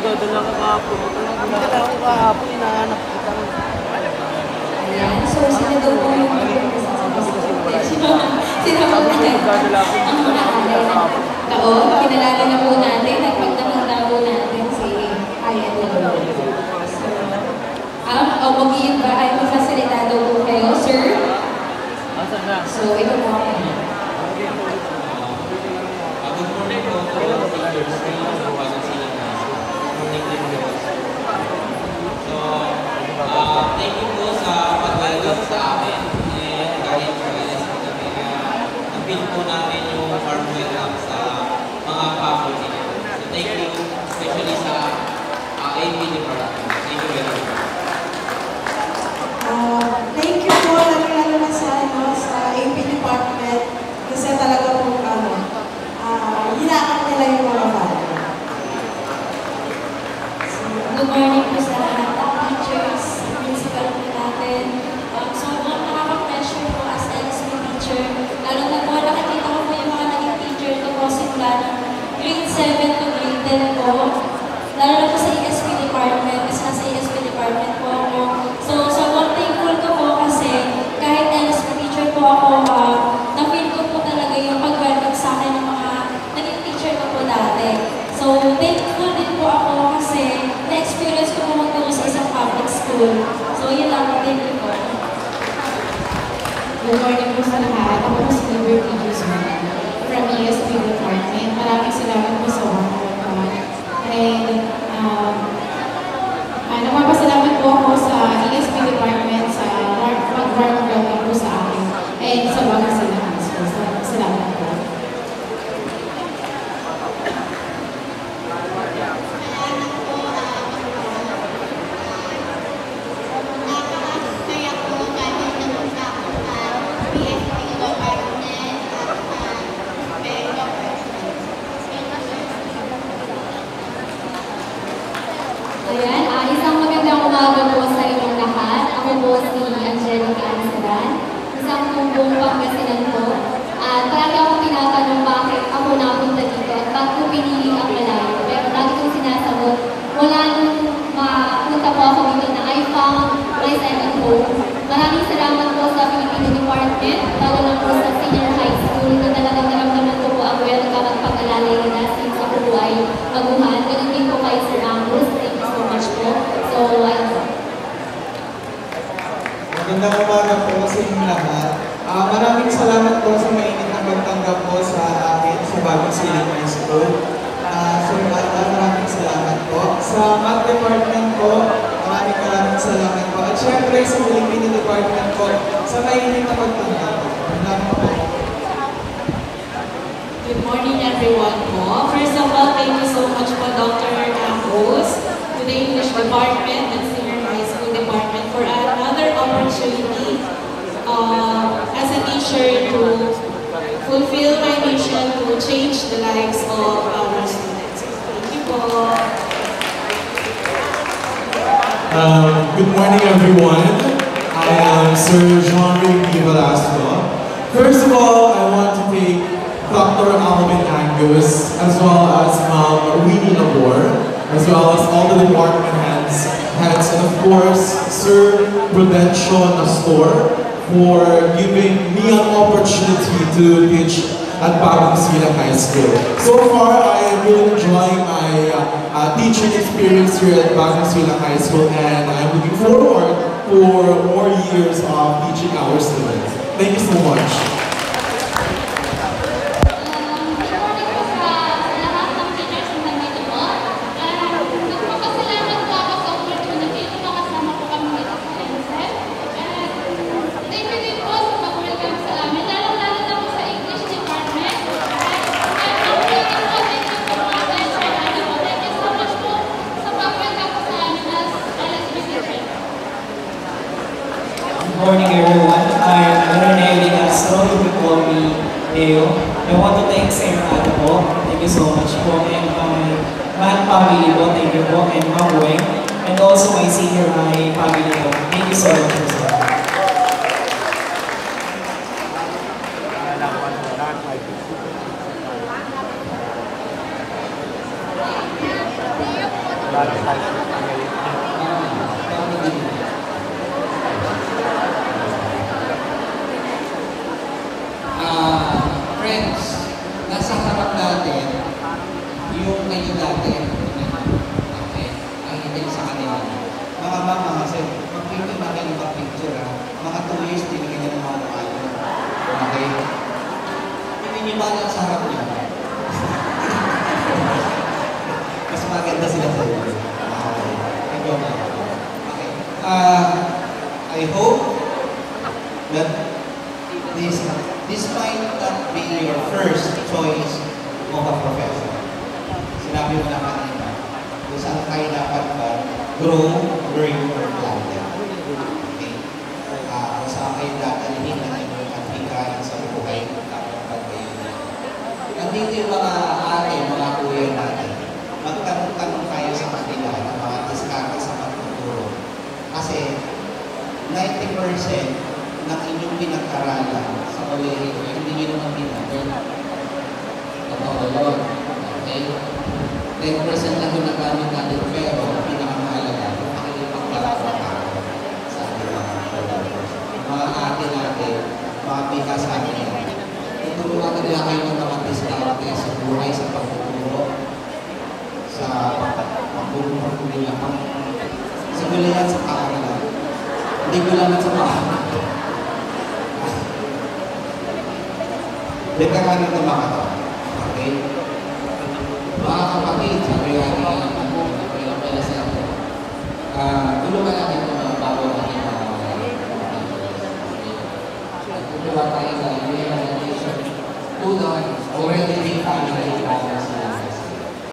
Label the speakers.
Speaker 1: magdadala ka kahapon. Magdadala ako kahapon, hinahanap kita.
Speaker 2: Ayan, so sino daw po yung sino po
Speaker 1: magdadala ako.
Speaker 2: Taon, kinalala na po natin, nagpagdamanda po natin si Ayan na po. O mag-iin ba ay mafasilitado po kayo, sir? So, ito po ako.
Speaker 3: Good morning po. So, thank you po sa pag-welcome sa amin. And kahit pag-alas po kami na napil po namin yung warm welcome sa mga faculty. So, thank you, especially sa AP department. Thank you very much.
Speaker 4: Thank you po, lalo na sa AP department kasi talaga po hinakap nila yung mga bata.
Speaker 2: Good morning po sa lahat ng teachers, principal po natin. Sobrang nakaka-pressure po as LSP teacher. Lalo na po, nakikita ko po yung mga naging teacher ko po simula ng grade 7 to grade 10 po. Lalo na po sa ESP department, kasi nasa ESP department po ako. So, sobrang thankful ko po kasi kahit LSP teacher po ako, na-feel ko po talaga yung pag-welcome sa akin ng mga naging teacher ko po dati. So, thankful din po ako kasi na-experience ko po magturo sa isang public school. So, yun lang po, thank you po.
Speaker 5: Good morning po sa lahat. Ako po si Liberty Guzman from ESP Department. Maraming salamat po sa warm-welcome. And nagpapasalamat po ako sa ESP Department sa warm-welcome po sa akin and sa mga silahan. So, salamat po.
Speaker 2: Ayan, isang magandang umaga po sa inyong lahat. Ako po si Angelica Ansaran, isang buong Pangasinan po. At palagi akong tinatanong bakit ako napunta dito at bakit ko pinili ang malayo. Pero lagi kong sinasagot, wala nung mapunta po ako dito na I found my second home. Maraming salamat po sa Filipino Department, lalo na po sa senior high school na talagang naramdaman ko po ang welcome at pag-alalay nila since ako po ay maguhan. Ganun din po kay Sir Angus. Thank you so much po. So,
Speaker 6: magandang umaga po sa inyong lahat. Maraming salamat po sa mainit na pagtanggap po sa akin sa Bagong Silang High School. Sir Bata, maraming salamat po. Sa Math Department po, maraming salamat po. At syempre sa Filipino Department po, sa mainit na pagtanggap po. Salamat po.
Speaker 5: Good morning everyone po. First of all, thank you so much po Dr. Angus, to the English Department and Senior High School Department for another opportunity as a teacher to fulfill my mission to change the lives of our students. Thank you po.
Speaker 7: Good morning everyone. I am Sir Jean-Louis Velasco. First of all, I want to thank Dr. Alvin Angus, as well as Winnie Labor, as well as all the department heads, and of course, Sir Prudencio Nastor, for giving me an opportunity to teach at Bagong Silang High School. So far, I am really enjoying my teaching experience here at Bagong Silang High School, and I'm looking forward for more years of teaching our students. Thank you so much.
Speaker 8: Good morning everyone. I'm Ronelli Castro, you can call me Leo. I want to thank Sir Ana po. Thank you so much po. And my math family po, thank you po. And Ma'am Weng. And also my senior high family po. Thank you so much po, sir.
Speaker 1: Lagi tayo ngayon.
Speaker 3: Friends, nasa harap natin yung kayo dati. Okay? Ang hindi sa kanila.
Speaker 9: Mga mama, kasi mag-picture na kayo mag-picture ha. Mga 2 years, tinigyan niya ng mga kayo. Okay?
Speaker 3: Hindi niyo ba lang sa harap niyo?
Speaker 9: Mas maganda sila sa iyo. Okay. Okay. I hope that this might not be your first choice of a profession. Sinabi mo na kanina, kung saan kayo dapat ba grow, learn, or planted. Okay? Kung saan kayo dadalhin ng inyong pagbigayan sa buhay, dapat ba kayo. Nandito yung mga ate, mga kuya natin. Magtanong-tanong kayo sa kanila ng mga diskarte sa pagtuturo. Kasi 90% ng inyong pinag-aralan sa kolehiyo, hindi nyo naman pinag-learn.
Speaker 3: Totoo yun. Okay? 10% lang yung nagamit natin, pero pinakamahalaga, pakilipag-palapakan sa ating mga coworkers. Mga ate natin, mga pika sa atin. Tuturuan nila kayo ng mga diskarte sa buhay, sa pagtuturo, sa pagtuturo, sa gulayan sa paaralan. Hindi gulayan sa paaralan.
Speaker 9: Dekaranin ng mga to.
Speaker 3: Okay? Mga kapatid, sabi nga niya, pala sa ako.